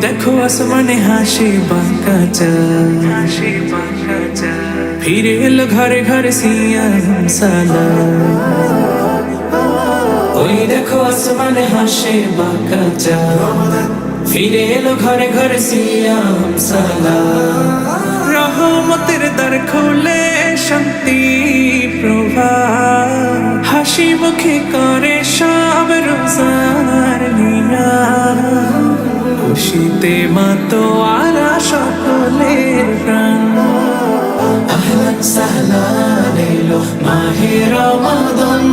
দেখো আসমানে হাসি বাঁকা চাঁদ, ফিরে এলো ঘরে ঘরে সিয়াম সালাম। ওই দেখো আসমানে হাসি বাঁকা চাঁদ, ফিরে এলো ঘরে ঘরে সিয়াম সালাম। রহমতের দ্বার খুলে শান্তি প্রভাত, হাসি মুখে করে সব রোজার নিয়াত। খুশিতে মাতোয়ারা সকলের প্রাণ। আহলান সাহলান এলো মাহে রমাদান,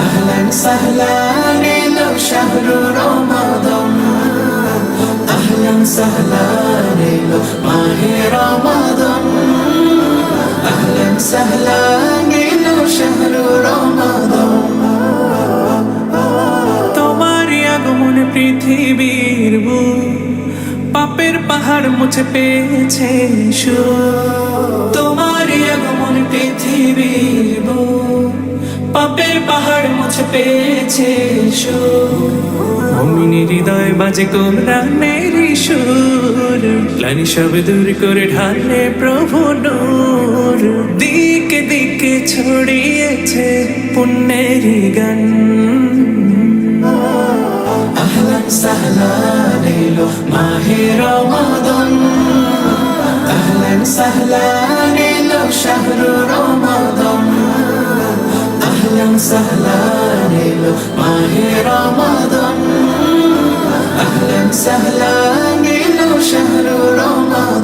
আহলান সাহলান এলো শাহরু রমাদান। আহলান সাহলান এলো মাহে রমাদান, আহলান সাহলান এলো শাহরু রমাদান। তোমারই আগমনে পৃথিবীর বুক পাপের পাহাড় মুছে পেয়েছে সুখ। তোমারই আগমনে পৃথিবীর বুক পাপের পাহাড় মুছে পেয়েছে সুখ। মুমিনের হৃদয় বাজে কোরআনের সুর, গ্লানি সব দূর করে ঢালে প্রভু নূর। দিকে দিকে ছড়িয়েছে পুণ্যের গান। আহলান সাহলান এলো মাহে রমাদান, আহলান সাহলান এলো শাহরু রমাদান। আহলান সাহলান এলো মাহে রমাদান, আহলান সাহলান এলো শাহরু রমাদান।